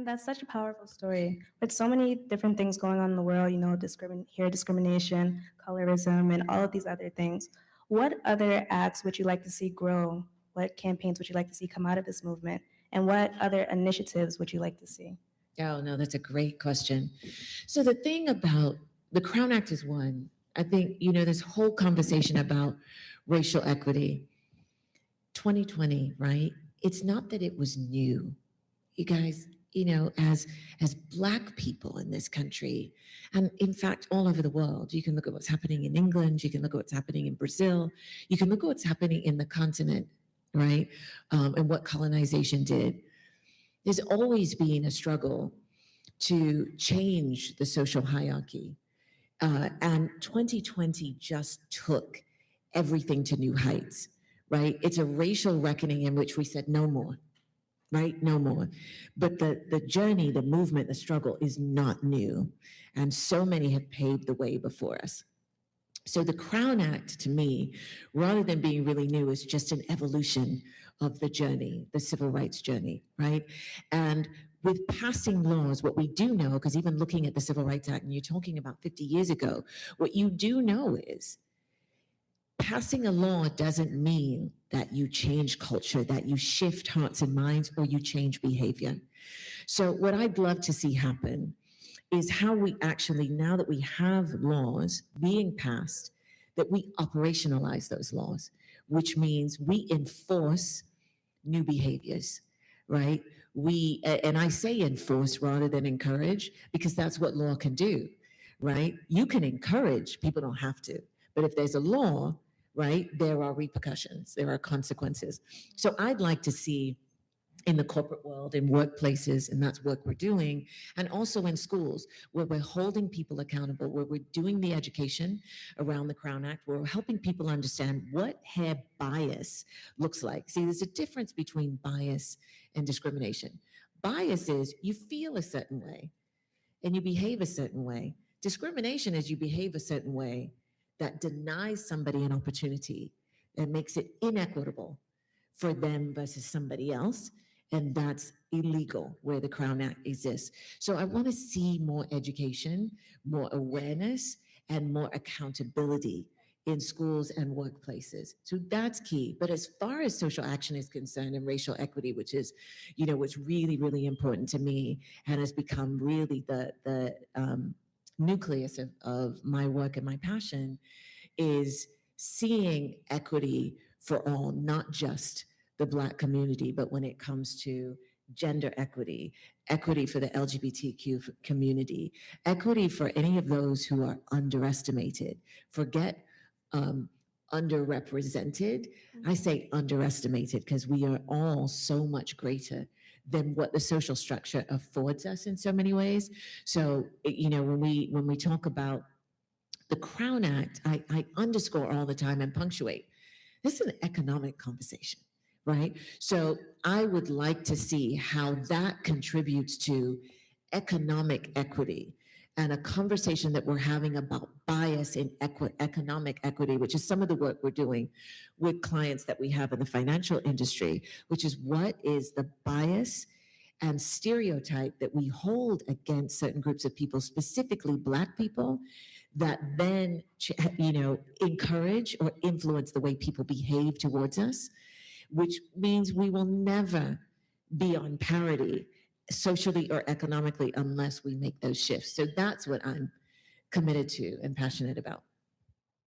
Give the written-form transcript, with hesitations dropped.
And that's such a powerful story. With so many different things going on in the world, discrimination, colorism, and all of these other things. What other acts would you like to see grow? What campaigns would you like to see come out of this movement? And what other initiatives would you like to see? Oh, no, that's a great question. So the thing about the Crown Act is one. I think, this whole conversation about racial equity, 2020, right? It's not that it was new. You guys, as Black people in this country, and in fact, all over the world, you can look at what's happening in England, you can look at what's happening in Brazil, you can look at what's happening in the continent, right? And what colonization did. There's always been a struggle to change the social hierarchy. And 2020 just took everything to new heights, right? It's a racial reckoning in which we said no more, right? No more. But the journey, the movement, the struggle is not new. And so many have paved the way before us. So the Crown Act, to me, rather than being really new, is just an evolution of the journey, the civil rights journey, right? And with passing laws, what we do know, because even looking at the Civil Rights Act, and you're talking about 50 years ago, what you do know is passing a law doesn't mean that you change culture, that you shift hearts and minds, or you change behavior. So what I'd love to see happen is how we actually, now that we have laws being passed, that we operationalize those laws, which means we enforce new behaviors, right? And I say enforce rather than encourage, because that's what law can do, right? You can encourage, people don't have to. But if there's a law, right, there are repercussions, there are consequences. So I'd like to see in the corporate world, in workplaces, and that's work we're doing, and also in schools, where we're holding people accountable, where we're doing the education around the Crown Act, where we're helping people understand what hair bias looks like. See, there's a difference between bias and discrimination. Bias is you feel a certain way and you behave a certain way. Discrimination is you behave a certain way that denies somebody an opportunity, that makes it inequitable for them versus somebody else. And that's illegal where the Crown Act exists. So I want to see more education, more awareness, and more accountability in schools and workplaces. So that's key. But as far as social action is concerned and racial equity, which is, what's really, really important to me and has become really the nucleus of my work and my passion, is seeing equity for all, not just the Black community, but when it comes to gender equity, equity for the LGBTQ community, equity for any of those who are underestimated. Forget underrepresented. I say underestimated because we are all so much greater than what the social structure affords us in so many ways. So, when we talk about the Crown Act, I underscore all the time and punctuate. This is an economic conversation, right? So I would like to see how that contributes to economic equity and a conversation that we're having about bias in economic equity, which is some of the work we're doing with clients that we have in the financial industry, which is what is the bias and stereotype that we hold against certain groups of people, specifically Black people, that then, encourage or influence the way people behave towards us, which means we will never be on parity socially or economically unless we make those shifts. So that's what I'm committed to and passionate about.